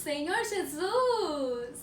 Senhor Jesus!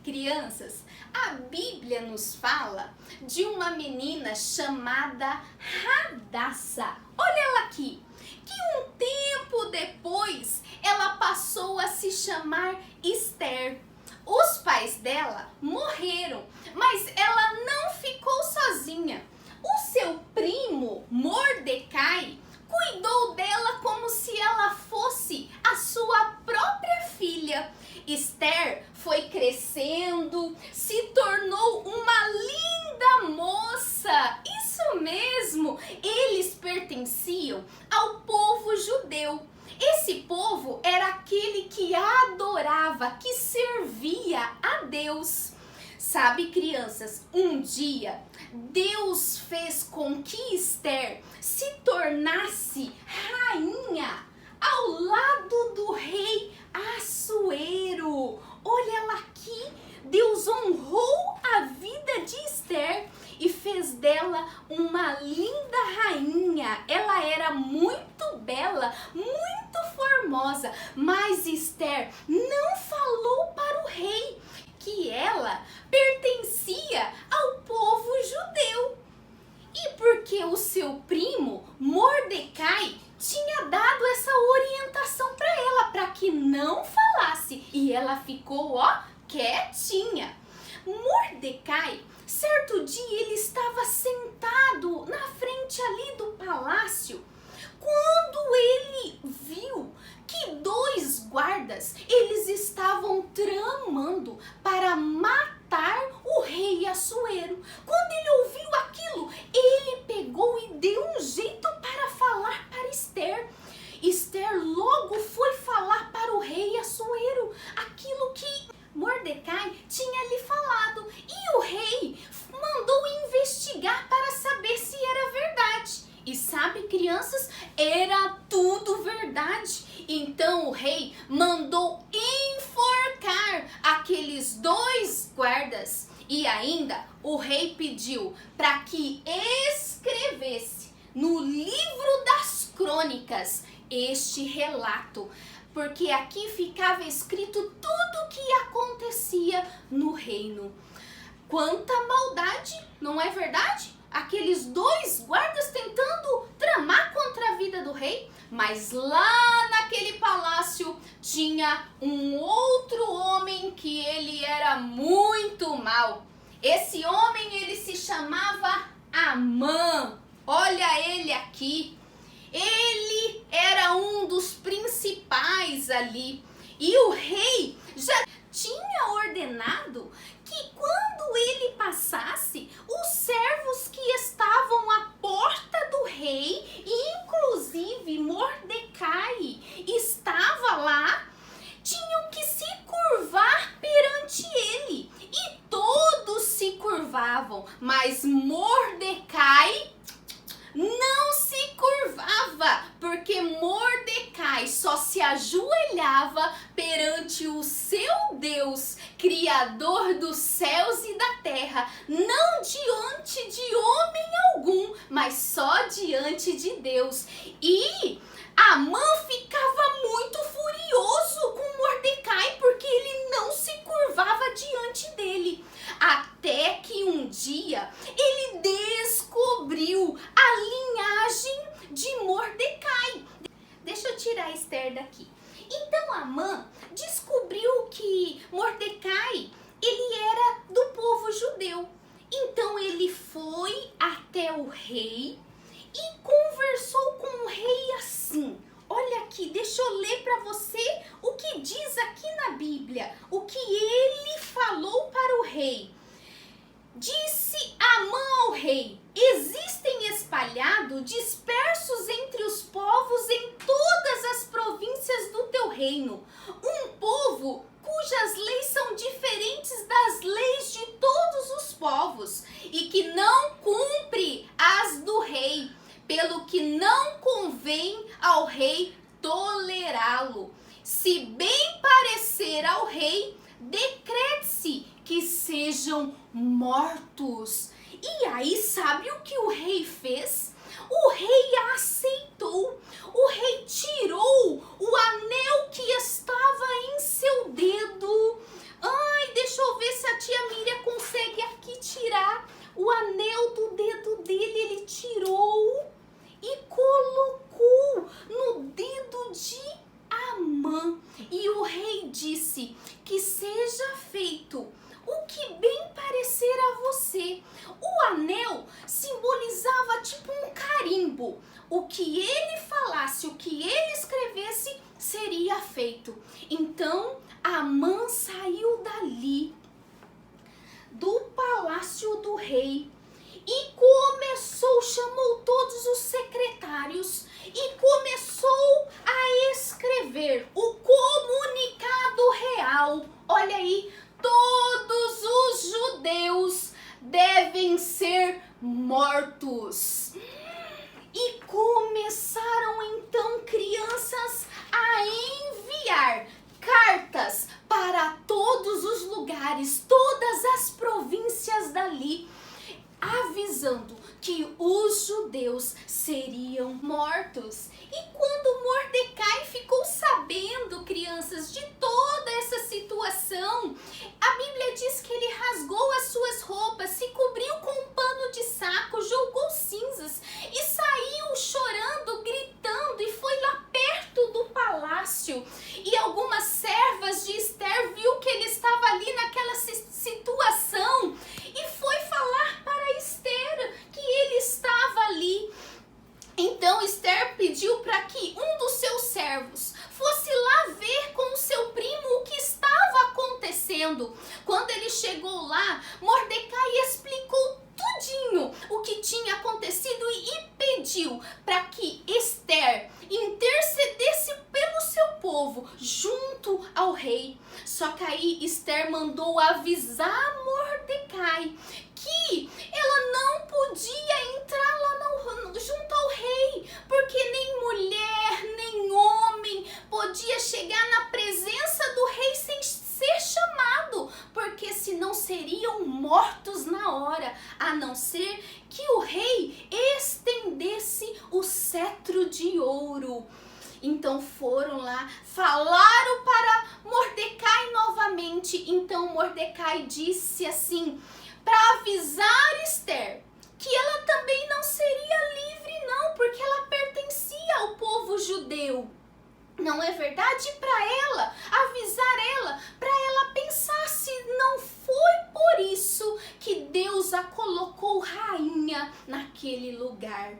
Crianças, a Bíblia nos fala de uma menina chamada Radassa. Olha ela aqui, que um tempo depois ela passou a se chamar Esther. Os pais dela morreram, mas ela não ficou sozinha. O seu primo Mordecai cuidou dela como se ela fosse a sua própria filha. Esther foi crescendo, se tornou uma linda moça. Isso mesmo, eles pertenciam ao povo judeu. Esse povo era aquele que adorava, que servia a Deus. Sabe, crianças, um dia Deus fez com que Esther se tornasse rainha ao lado do rei Assuero. Olha ela aqui, Deus honrou a vida de Esther e fez dela uma linda rainha. Ela era muito bela, muito formosa, mas Esther não falou para o rei que ela pertencia ao povo judeu. E porque o seu primo Mordecai tinha dado essa orientação para ela, para que não falasse, e ela ficou, quietinha. Mordecai, certo dia ele estava sentado na frente ali do palácio, quando ele viu que dois guardas, eles estavam tramando para matar o rei Assuero. Quando ele ouviu aquilo, ele pegou e deu um jeito para falar para Esther. Esther logo foi falar para o rei Assuero aquilo que Mordecai tinha lhe falado. E o rei mandou investigar para saber se era verdade. E sabe, crianças, era tudo verdade. Então o rei mandou enforcar aqueles dois guardas. E ainda o rei pediu para que escrevesse no livro das crônicas este relato, porque aqui ficava escrito tudo o que acontecia no reino. Quanta maldade, não é verdade? Aqueles dois guardas tentando tramar contra a vida do rei, mas lá naquele palácio tinha um outro homem que ele era muito mau. Esse homem, ele se chamava Amã. Olha ele aqui. Ele era um dos principais ali. E o rei já tinha ordenado que quando ele passasse, os servos que estavam à porta do rei, inclusive Mordecai estava lá, tinham que se curvar perante ele. E todos se curvavam, mas Mordecai não se curvava, porque Mordecai só se ajoelhava perante o seu Deus, Criador dos céus e da terra, não diante de homem algum, mas só diante de Deus. E Amã ficava muito furioso com Mordecai, porque ele não se curvava diante dele. Até que um dia ele descobriu a linhagem de Mordecai. Deixa eu tirar a Esther daqui. Então Amã descobriu que Mordecai, ele era do povo judeu. Então ele foi até o rei e conversou com o rei assim. Olha aqui, deixa eu ler para você o que diz aqui na Bíblia, o que ele falou para o rei. Disse Amã ao rei: existem espalhados, dispersos entre os povos em todas as províncias do teu reino, um povo cujas leis são diferentes das leis de todos os povos, e que não cumpre as do rei, pelo que não convém ao rei tolerá-lo. Se bem parecer ao rei, decrete-se que sejam mortos. E aí, sabe o que o rei fez? O rei a aceitou. O rei tirou o anel que estava em seu dedo. Ai, deixa eu ver se a tia Miriam consegue aqui tirar o anel do dedo dele. Ele tirou e colocou no dedo de Amã. E o rei disse: que seja feito o que bem parecer a você. O anel simbolizava tipo um carimbo. O que ele falasse, o que ele escrevesse, seria feito. Então, Amã saiu dali, do palácio do rei, e chamou todos os secretários e começou a escrever o comunicado real. Olha aí, todos os judeus devem ser mortos. E começaram então crianças a enviar cartas para todos os lugares, todas as províncias dali, avisando que os judeus seriam mortos. E quando Mordecai ficou sabendo, crianças, de toda essa situação, a Bíblia diz que ele rasgou as suas roupas, se cobriu com um pano de saco, jogou cinzas e saiu chorando, gritando, e foi lá perto do palácio. E algumas servas de Esther viu que ele estava ali naquela situação e foi falar para Esther que ele estava ali. Então Esther pediu para que um dos seus servos fosse lá ver com o seu primo o que estava acontecendo. Quando ele chegou lá, Mordecai explicou tudinho o que tinha acontecido e pediu para que Esther intercedesse pelo seu povo junto ao rei. Só que aí Esther mandou avisar Mordecai que ela não podia entrar lá junto ao rei, porque nem mulher, nem homem podia chegar na presença do rei sem ser chamado, porque senão seriam mortos na hora, a não ser que o rei estendesse o cetro de ouro. Então foram lá, falaram para Mordecai novamente. Então Mordecai disse assim, para avisar Esther, que ela também não seria livre não, porque ela pertencia ao povo judeu. Não é verdade? Para ela, avisar ela, para ela pensar se não foi por isso que Deus a colocou rainha naquele lugar.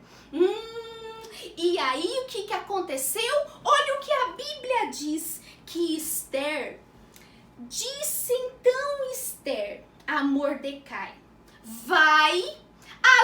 E aí o que aconteceu? Olha o que a Bíblia diz, que Esther, disse então Esther a Mordecai, vai,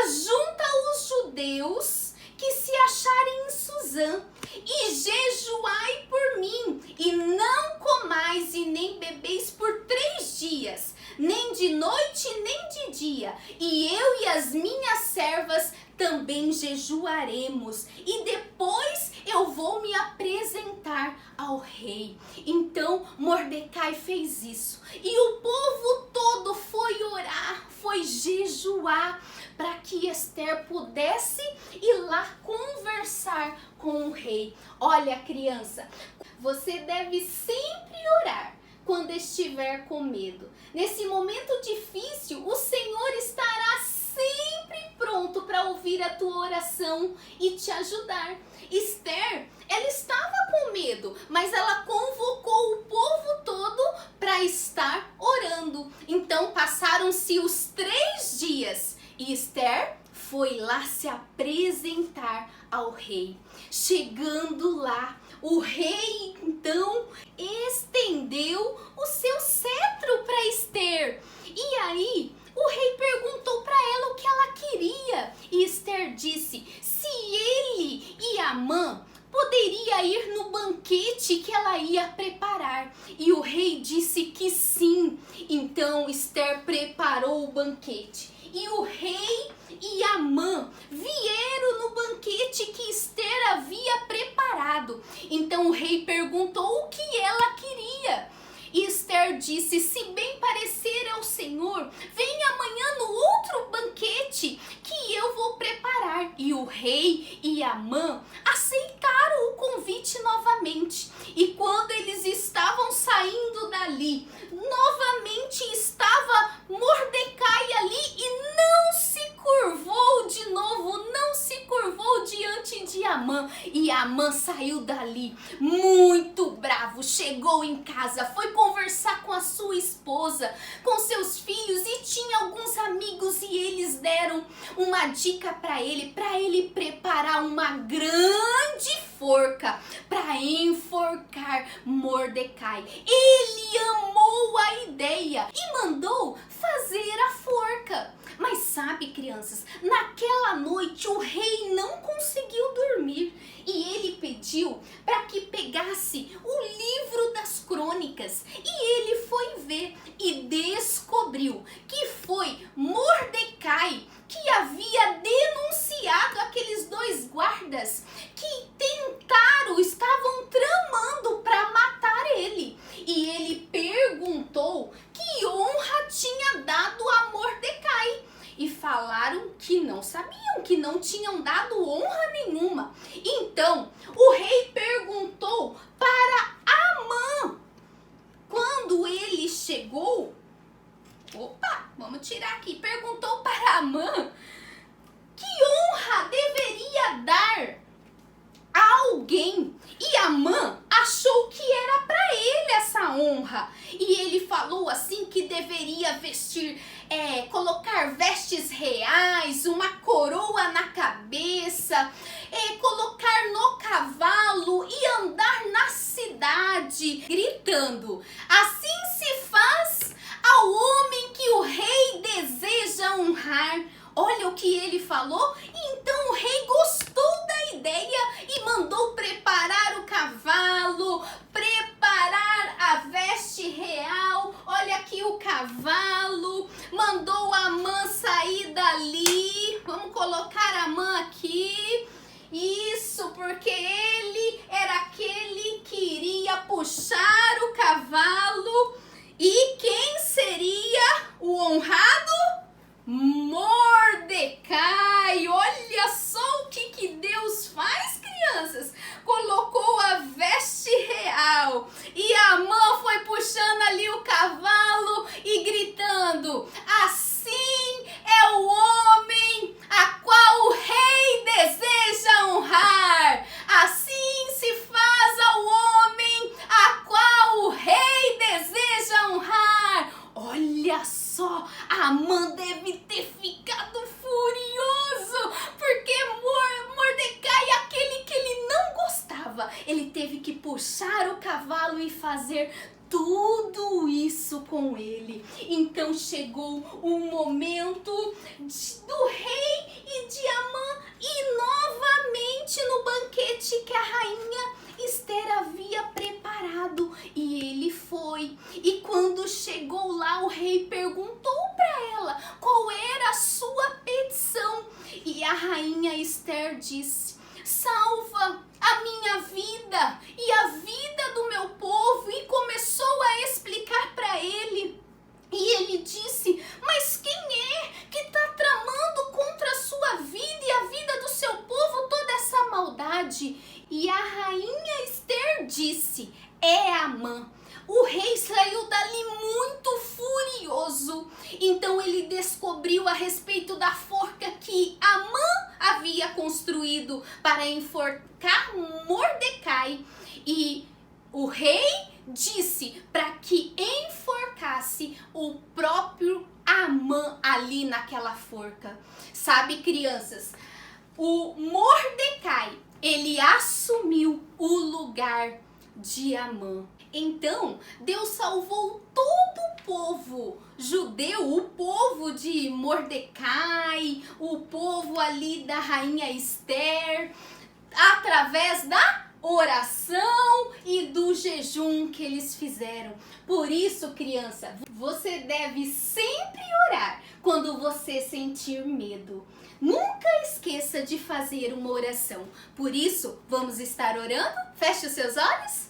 ajunta os judeus que se acharem em Suzã e jejuai por mim, e não comais e nem bebeis por 3 dias, nem de noite nem de dia, e eu e as minhas servas também jejuaremos, e depois eu vou me apresentar ao rei. Então Mordecai fez isso, e o povo todo foi orar, foi jejuar, para que Esther pudesse ir lá conversar com o rei. Olha, criança, você deve sempre orar quando estiver com medo. Nesse momento difícil, o Senhor estará sempre pronto para ouvir a tua oração e te ajudar. Esther, ela estava com medo, mas ela convocou o povo todo para estar orando. Então passaram-se os 3 dias e Esther foi lá se apresentar ao rei. Chegando lá, o rei então estendeu o seu cetro para Esther. E aí o rei perguntou para ela o que ela queria. E Esther disse se ele e Amã poderia ir no banquete que ela ia preparar. E o rei disse que sim. Então Esther preparou o banquete. E o rei e Amã vieram no banquete que Esther havia preparado. Então o rei perguntou o que ela queria. E Esther disse, se bem parecer ao Senhor, venha amanhã no outro banquete rei e Amã aceitaram o convite novamente. E quando eles estavam saindo dali, novamente estava Mordecai ali e não se curvou de novo, não se curvou diante de Amã. E Amã saiu dali muito bravo, chegou em casa, foi conversar com a sua esposa, com seus filhos, e tinha alguns amigos e eles deram uma dica para ele preparar uma grande forca para enforcar Mordecai. Ele amou a ideia e mandou fazer a forca. Mas sabe, crianças, naquela noite o rei não conseguiu dormir e ele pediu para que pegasse o livro das crônicas, e ele foi ver e descobriu que foi Mordecai que havia denunciado aqueles dois guardas que estavam tramando para matar ele. E ele perguntou que honra tinha dado a Mordecai. E falaram que não sabiam, que não tinham dado honra nenhuma. Então, o rei perguntou para Amã. Quando ele chegou, vamos tirar aqui. Perguntou para Amã que honra deveria dar a alguém. E Amã achou que era para ele essa honra. E ele falou assim que deveria vestir, colocar vestes reais, uma coroa na cabeça, colocar no cavalo e andar na cidade gritando: assim se faz ao homem que o rei deseja honrar. Olha o que ele falou. Então o rei gostou da ideia e mandou preparar o cavalo, preparar a veste real. Olha aqui o cavalo. Mandou Amã sair dali. Vamos colocar Amã aqui. Isso, porque ele era aquele que iria puxar o cavalo. E quem seria o honrado? Mordecai. Olha só o que Deus faz, crianças. Colocou a veste real e Amã foi puxando ali o cavalo e gritando: assim é o homem a qual o rei deseja honrar. Assim se faz ao homem a qual o rei deseja honrar. Olha só, Amã deve ter ficado furioso, porque Mordecai, aquele que ele não gostava, ele teve que puxar o cavalo e fazer tudo isso com ele. Então chegou o momento do rei e de Amã e novamente no banquete que a rainha Esther havia preparado, e ele foi. E quando chegou lá, o rei perguntou para ela qual era a sua petição. E a rainha Esther disse: salva a minha vida e a vida do meu povo. E começou a explicar para ele. E ele disse: mas quem é que está tramando contra a sua vida e a vida do seu povo toda essa maldade? E a rainha Esther disse: é Amã. O rei saiu dali muito furioso. Então ele descobriu a respeito da forca que Amã havia construído para enforcar Mordecai. E o rei disse para que enforcasse o próprio Amã ali naquela forca. Sabe, crianças, o Mordecai, ele assumiu o lugar de Amã. Então, Deus salvou todo o povo judeu, o povo de Mordecai, o povo ali da rainha Esther, através da oração e do jejum que eles fizeram. Por isso, criança, você deve sempre orar quando você sentir medo. Nunca esqueça de fazer uma oração. Por isso, vamos estar orando? Feche os seus olhos.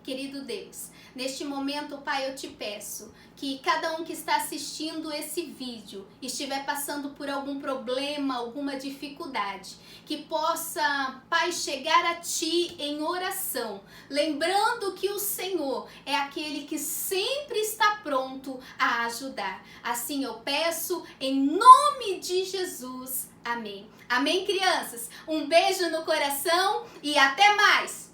Querido Deus, neste momento, Pai, eu te peço que cada um que está assistindo esse vídeo estiver passando por algum problema, alguma dificuldade, que possa, Pai, chegar a Ti em oração, lembrando que o Senhor é aquele que sempre está pronto a ajudar. Assim eu peço em nome de Jesus. Amém. Amém, crianças? Um beijo no coração e até mais!